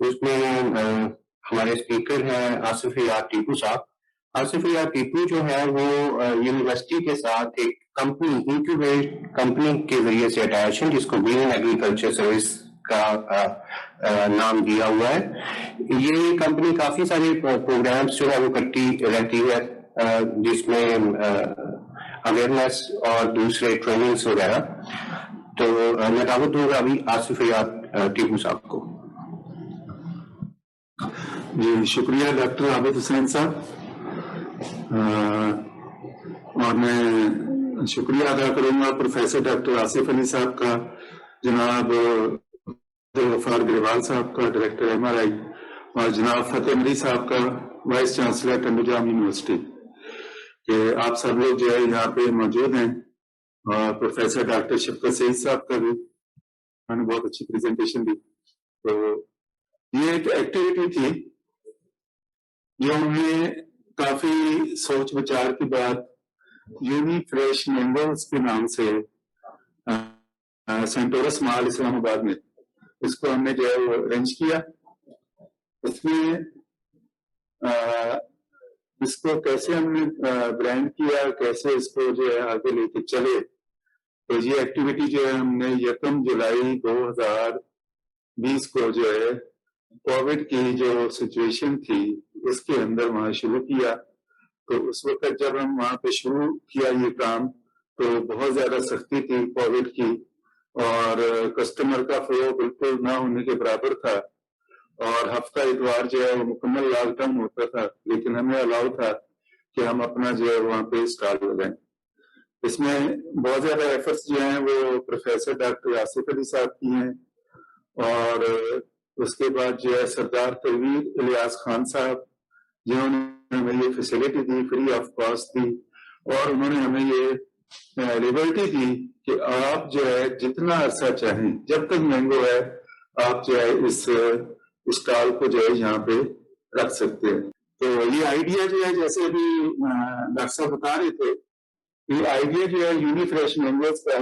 اس میں ہمارے اسپیکر ہیں آصف یار ٹیپو صاحب. آصف یار ٹیپو جو ہے وہ یونیورسٹی کے ساتھ ایک کمپنی انکیوبیٹ کمپنی کے ذریعے سے اٹیچ ہے جس کو گرین ایگریکلچر سروس کا نام دیا ہوا ہے. یہ کمپنی کافی سارے پروگرامس جو ہے وہ کرتی رہتی ہے جس میں اویئرنیس اور دوسرے ٹریننگس وغیرہ. تو میں دعوت دوں گا ابھی آصف یار ٹیپو صاحب کو. جی شکریہ ڈاکٹر عابد حسین صاحب. اور میں شکریہ ادا کروں گا پروفیسر ڈاکٹر آصف علی صاحب کا، جناب غفار گریوال صاحب کا ڈائریکٹر MRI، اور جناب فتح مری صاحب کا وائس چانسلر ٹنڈو جام یونیورسٹی، کہ آپ سب لوگ جو ہے یہاں پہ موجود ہیں. اور پروفیسر ڈاکٹر شفقت سعید صاحب کا بھی انہوں نے بہت اچھی پریزنٹیشن دی. تو یہ ایک ایکٹیویٹی تھی جو ہم نے کافی سوچ بچار کے بعد یونی فریش مینگوز کے نام سے سینٹورس مال اسلام آباد میں اس کو ہم نے جو ہے وہ ارینج کیا. اس میں اس کو کیسے ہم نے برانڈ کیا، کیسے اس کو جو ہے آگے لے کے چلے. تو یہ ایکٹیویٹی جو ہے ہم نے 1 جولائی 2020 کو جو ہے کووڈ کی جو سچویشن تھی اس کے اندر وہاں شروع کیا. تو اس وقت جب ہم وہاں پہ شروع کیا یہ کام تو بہت زیادہ سختی تھی کووڈ کی، اور کسٹمر کا فلو بالکل نہ ہونے کے برابر تھا، اور ہفتہ اتوار جو ہے وہ مکمل لاک ڈاؤن ہوتا تھا، لیکن ہمیں الاؤ تھا کہ ہم اپنا جو ہے وہاں پہ اسٹال لگائیں. اس میں بہت زیادہ ایفرٹس جو ہیں وہ پروفیسر ڈاکٹر آصف علی صاحب کی ہیں، اور اس کے بعد جو ہے سردار تنویر الیاس خان صاحب جنہوں نے ہمیں یہ فیسلٹی دی، فری آف کاسٹ دی، اور انہوں نے ہمیں یہ لبرٹی دی کہ آپ جو ہے جتنا عرصہ چاہیں جب تک مینگو ہے آپ جو ہے اس اسٹال کو جو ہے یہاں پہ رکھ سکتے ہیں. تو یہ آئیڈیا جو ہے جیسے ابھی ڈاکٹر صاحب بتا رہے تھے، یہ آئیڈیا جو ہے یونی فریش مینگوز کا،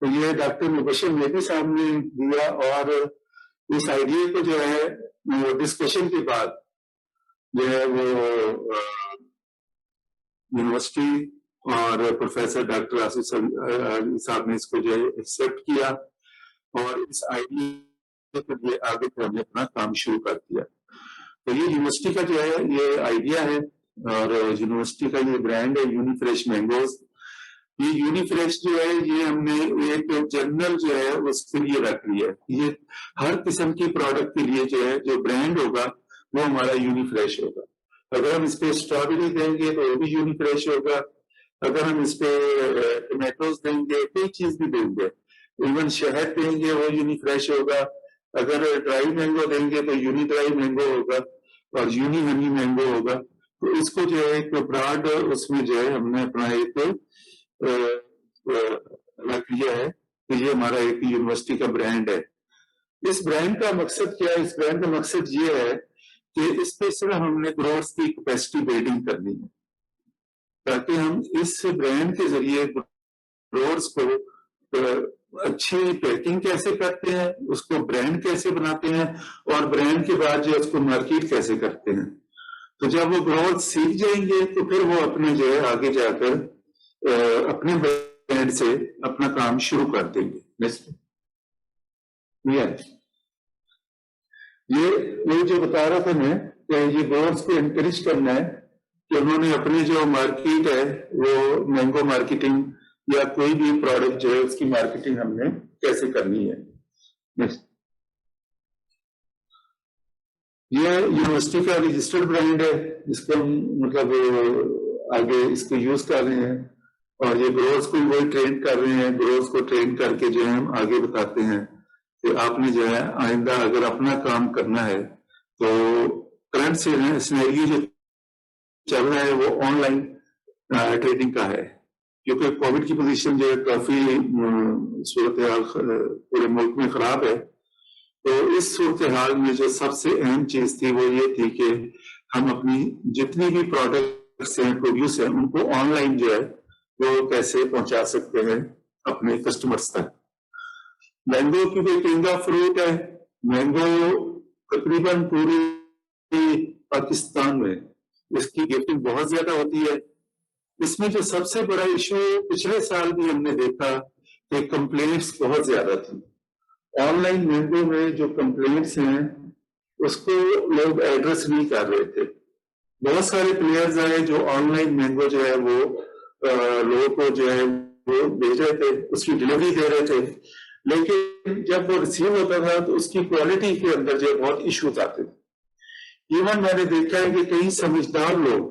تو یہ ڈاکٹر مبشر مہدی صاحب نے دیا، اور اس آئیڈیا کو جو ہے ڈسکشن کے بعد جو ہے وہ یونیورسٹی اور پروفیسر ڈاکٹر آصف علی صاحب نے اس کو جو ہے ایکسیپٹ کیا، اور اس آئیڈیا کے لیے آگے پھر ہم نے اپنا کام شروع کر دیا. تو یہ یونیورسٹی کا جو ہے یہ آئیڈیا ہے، اور یونیورسٹی کا یہ برانڈ ہے یونی فریش مینگوز. یہ یونی فریش جو ہے یہ ہم نے ایک جنرل جو ہے اس کے لیے رکھ لیا ہے. یہ ہر قسم کی پروڈکٹ کے لیے جو ہے جو برانڈ ہوگا وہ ہمارا یونی فریش ہوگا. اگر ہم اس پہ اسٹرابیری دیں گے تو وہ بھی یونی فریش ہوگا، اگر ہم اس پہ ٹمیٹوز دیں گے، کوئی چیز بھی دیں گے، ایون شہد دیں گے وہ یونی فریش ہوگا. اگر ڈرائی مینگو دیں گے تو یونی ڈرائی مینگو ہوگا، اور یونی ہنی مینگو ہوگا. تو اس کو جو ہے ایک براڈ اس میں جو ہے ہم نے اپنا ایک رکھ لیا ہے کہ یہ ہمارا ایک یونیورسٹی کا برانڈ ہے. اس برانڈ کا مقصد کیا ہے؟ اس برانڈ کا مقصد یہ ہے کہ اس پہ صرف ہم نے گروتھ کی کیپیسٹی بلڈنگ کرنی ہے، تاکہ ہم اس برانڈ کے ذریعے گروتھ کو اچھی پیکنگ کیسے کرتے ہیں، اس کو برانڈ کیسے بناتے ہیں، اور برانڈ کے بعد جو اس کو مارکیٹ کیسے کرتے ہیں. تو جب وہ گروتھ سیکھ جائیں گے تو پھر وہ اپنے جو ہے آگے جا کر اپنے برانڈ سے اپنا کام شروع کر دیں گے. یہ جو بتا رہا تھا میں کہ یہ گروتھ کو انکریج کرنا ہے، کہ انہوں نے اپنی جو مارکیٹ ہے وہ مینگو مارکیٹنگ یا کوئی بھی پروڈکٹ جو ہے اس کی مارکیٹنگ ہم نے کیسے کرنی ہے. یہ یونیورسٹی کا رجسٹرڈ برانڈ ہے جس کو ہم مطلب آگے اس کو یوز کر رہے ہیں، اور یہ گروتھ کو وہی ٹرین کر رہے ہیں. گروتھ کو ٹرین کر کے جو ہے ہم آگے بتاتے ہیں کہ آپ نے جو ہے آئندہ اگر اپنا کام کرنا ہے تو کرنٹ سینیریو جو چل رہا ہے وہ آن لائن ٹریڈنگ کا ہے، کیونکہ کووڈ کی پوزیشن جو ہے کافی صورتحال پورے ملک میں خراب ہے. تو اس صورتحال میں جو سب سے اہم چیز تھی وہ یہ تھی کہ ہم اپنی جتنی بھی پروڈکٹس ہیں پروڈیوس ہیں ان کو آن لائن جو ہے وہ کیسے پہنچا سکتے ہیں اپنے کسٹمرز تک. مینگو کی کوئی کنگ آف فروٹ ہے. مینگو تقریباً پوری پاکستان میں اس کی گفٹنگ بہت زیادہ ہوتی ہے. اس میں جو سب سے بڑا ایشو پچھلے سال بھی ہم نے دیکھا کہ کمپلینٹس بہت زیادہ تھی. آن لائن مینگو میں جو کمپلینٹس ہیں اس کو لوگ ایڈریس نہیں کر رہے تھے. بہت سارے پلیئرز آئے جو آن لائن مینگو جو ہے وہ لوگوں کو جو ہے وہ بھیج رہے تھے, اس کی ڈلیوری دے رہے تھے, لیکن جب وہ ریسیو ہوتا تھا تو اس کی کوالٹی کے اندر جو ہے بہت ایشوز آتے تھے. ایون میں نے دیکھا ہے کہ کئی سمجھدار لوگ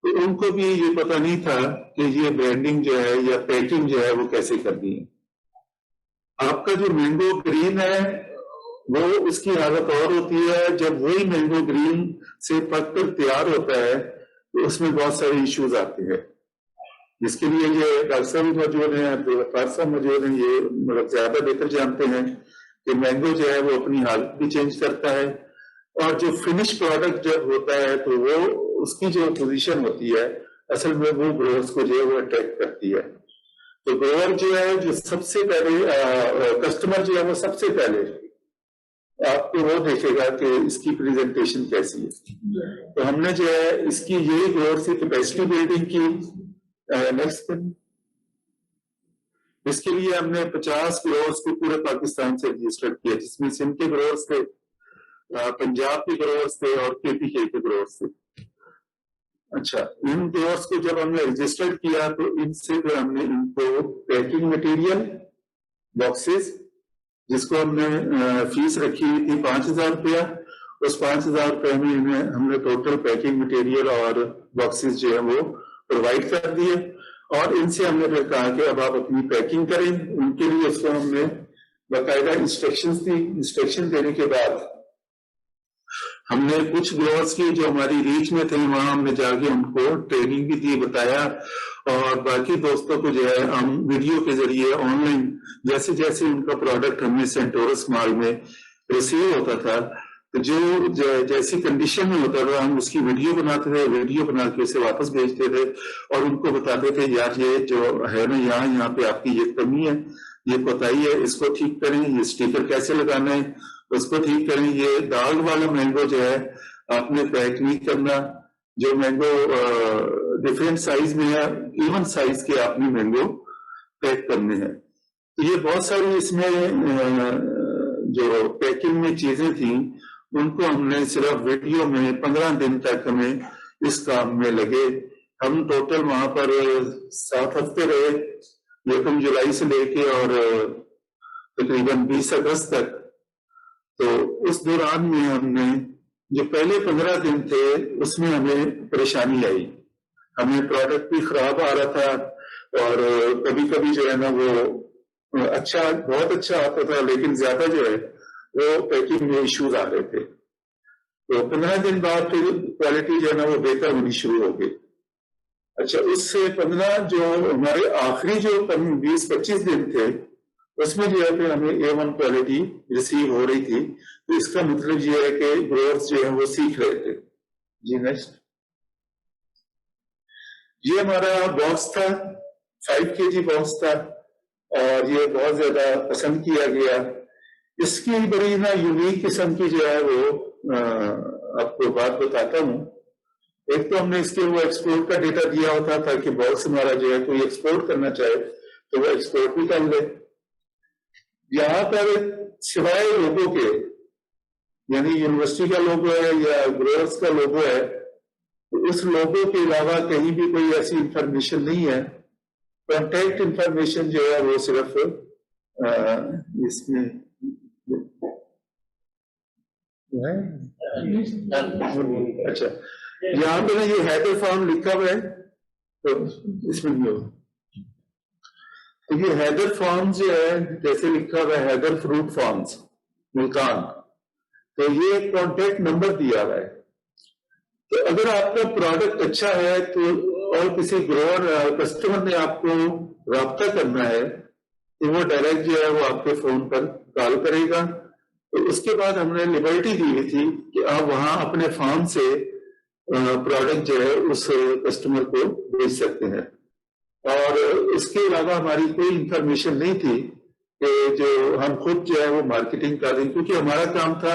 تو ان کو بھی یہ پتہ نہیں تھا کہ یہ برانڈنگ جو ہے یا پیکنگ جو ہے وہ کیسے کرنی ہے. آپ کا جو مینگو گرین ہے وہ اس کی حالت اور ہوتی ہے. جب وہی مینگو گرین سے پک کر تیار ہوتا ہے تو اس میں بہت سارے ایشوز آتے ہیں, جس کے لیے یہ ڈاکٹر صاحب موجود ہیں, عبدالغفار صاحب موجود ہیں, یہ مطلب زیادہ بہتر جانتے ہیں کہ مینگو جو ہے وہ اپنی حالت بھی چینج کرتا ہے, اور جو فنش پروڈکٹ جب ہوتا ہے تو وہ اس کی جو پوزیشن ہوتی ہے اصل میں وہ گروورز کو جو ہے وہ اٹریکٹ کرتی ہے. تو گروور جو ہے جو سب سے پہلے کسٹمر جو ہے وہ سب سے پہلے آپ کو وہ دیکھے گا کہ اس کی پریزنٹیشن کیسی ہے. تو ہم نے جو ہے اس کی یہی گروور سے کیپیسٹی بلڈنگ کی. نیکسٹ اس کے لیے ہم نے 50 گروورز کو پورے پاکستان سے رجسٹر کیا, جس میں سندھ کے گروورز تھے, پنجاب کے گروورز تھے اور KPK کے گروورز تھے. اچھا, ان گروورز کو جب ہم نے رجسٹر کیا تو ان سے پھر ہم نے ان کو پیکنگ مٹیریل باکسز, جس کو ہم نے فیس رکھی ہوئی تھی 5,000 روپیہ, اس 5,000 روپے میں ہم نے ٹوٹل پیکنگ مٹیریل اور باکسز جو ہے وہ پرووائڈ کر دیے. اور ان سے ہم نے پھر کہا کہ اب آپ اپنی پیکنگ کریں. ان کے لیے اس کو ہم نے باقاعدہ انسٹرکشنز دی. انسٹرکشن دینے کے بعد ہم نے کچھ گروورز کی جو ہماری ریچ میں تھے وہاں ہم نے جا کے ان کو ٹریننگ بھی دی, بتایا, اور باقی دوستوں کو جو ہے ہم ویڈیو کے ذریعے آن لائن جیسے جیسے ان کا پروڈکٹ ہمیں سینٹورس مال میں ریسیو ہوتا تھا جو جیسی کنڈیشن میں ہوتا تھا ہم اس کی ویڈیو بناتے تھے, ویڈیو بنا کے اسے واپس بھیجتے تھے اور ان کو بتاتے تھے یار یہ جو ہے نا یہاں پہ آپ کی یہ کمی ہے, یہ کوتاہی ہے, اس کو ٹھیک کریں, یہ اسٹیکر کیسے لگانا ہے اس کو ٹھیک کریں, یہ داغ والا مینگو جو ہے آپ نے پیک نہیں کرنا, جو مینگو ڈفرینٹ سائز میں ہے ایون سائز کے آپ نے مینگو پیک کرنے ہیں. تو یہ بہت ساری اس میں جو پیکنگ میں چیزیں تھیں ان کو ہم نے صرف ویڈیو میں 15 دن تک ہمیں اس کام میں لگے. ہم ٹوٹل وہاں پر 7 ہفتے رہے, 1 جولائی سے لے کے اور تقریباً 20 اگست تک. تو اس دوران میں ہم نے جو پہلے 15 دن تھے اس میں ہمیں پریشانی آئی, ہمیں پروڈکٹ بھی خراب آ رہا تھا اور کبھی کبھی جو ہے نا وہ اچھا بہت اچھا آتا تھا لیکن زیادہ جو ہے وہ پیکنگ میں ایشوز آ رہے تھے. تو 15 دن بعد پھر کوالٹی جو ہے نا وہ بہتر ہونی شروع ہو گئی. اچھا, اس سے 15 جو ہمارے آخری جو 20-25 دن تھے اس میں جو ہے کہ ہمیں A1 کوالٹی ریسیو ہو رہی تھی. تو اس کا مطلب یہ ہے کہ گروورز جو ہیں وہ سیکھ رہے تھے. جی نیکسٹ, یہ ہمارا باکس تھا 5 kg باکس تھا اور یہ بہت زیادہ پسند کیا گیا. اس کی بڑی نا یونیک قسم کی جو ہے وہ آپ کو بات بتاتا ہوں. ایک تو ہم نے اس کے وہ ایکسپورٹ کا ڈیٹا دیا ہوتا تھا کہ باکس ہمارا جو ہے کوئی ایکسپورٹ کرنا چاہے تو وہ ایکسپورٹ بھی کر لے. یہاں پر سوائے لوگوں کے یعنی یونیورسٹی کا لوگو ہے یا گروورز کا لوگو ہے, تو اس لوگو کے علاوہ کہیں بھی کوئی ایسی انفارمیشن نہیں ہے. کانٹیکٹ انفارمیشن جو ہے وہ صرف اس میں اچھا یہاں پہ نا یہ ہیڈر فارم لکھا ہوا ہے تو اس میں نہیں ہوگا. تو یہ ہیڈر فارمز جو ہے جیسے لکھا ہوا ہے ہیڈر فروٹ فارمز ملتان, تو یہ کانٹیکٹ نمبر دیا ہوا ہے. تو اگر آپ کا پروڈکٹ اچھا ہے تو اور کسی گروور کسٹمر نے آپ کو رابطہ کرنا ہے تو وہ ڈائریکٹ جو ہے وہ آپ کے فون پر کال کرے گا. تو اس کے بعد ہم نے لبرٹی دی ہوئی تھی کہ آپ وہاں اپنے فارم سے پروڈکٹ جو ہے اس کسٹمر کو بھیج سکتے ہیں. اور اس کے علاوہ ہماری کوئی انفارمیشن نہیں تھی کہ جو ہم خود جو ہے وہ مارکیٹنگ کر رہے ہیں, کیونکہ ہمارا کام تھا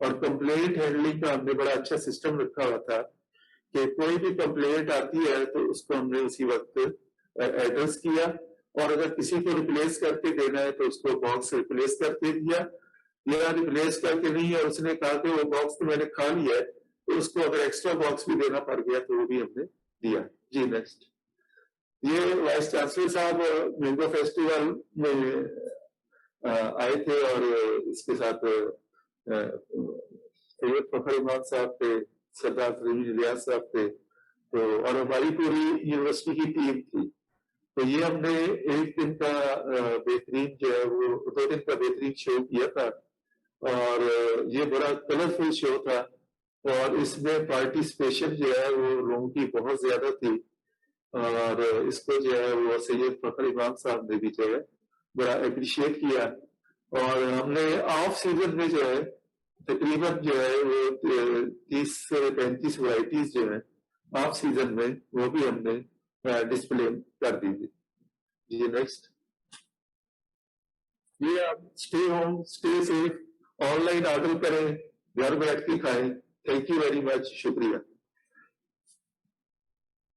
اور کمپلینٹ ہینڈلنگ کا ہم نے بڑا اچھا سسٹم رکھا ہوا تھا کہ کوئی بھی کمپلینٹ آتی ہے تو اس کو ہم نے اسی وقت ایڈریس کیا, اور اگر کسی کو ریپلیس کر کے دینا ہے تو اس کو باکس ریپلیس کر کے دیا, یا ریپلیس کر کے نہیں ہے اس نے کہا کہ وہ باکس تو میں نے کھا لیا ہے, تو اس کو اگر ایکسٹرا باکس بھی دینا پڑ گیا تو وہ بھی ہم نے دیا. جی نیکسٹ. یہ وائس چانسلر صاحب مینگو فیسٹیول میں آئے تھے, اور اس کے ساتھ سید فخر احمد صاحب تھے, سردار فریدی الیاس صاحب تھے, تو اور ہماری پوری یونیورسٹی کی ٹیم تھی. تو یہ ہم نے ایک دن کا بہترین جو ہے وہ 2 دن کا بہترین شو کیا تھا, اور یہ بڑا کلرفل شو تھا, اور اس میں پارٹیسپیشن جو ہے وہ لوگوں کی بہت زیادہ تھی, اور اس کو جو ہے وہ سید فخر امام صاحب نے بھی جو ہے بڑا اپریشیٹ کیا. اور ہم نے آف سیزن میں جو ہے تقریباً جو ہے وہ 30 سے 35 ورائٹیز جو ہیں آف سیزن میں وہ بھی ہم نے ڈسپلے کر دی تھی. جی نیکسٹ. یہ آپ stay home stay safe, online order کریں, گھر بیٹھ کے کھائیں. تھینک یو ویری مچ, شکریہ.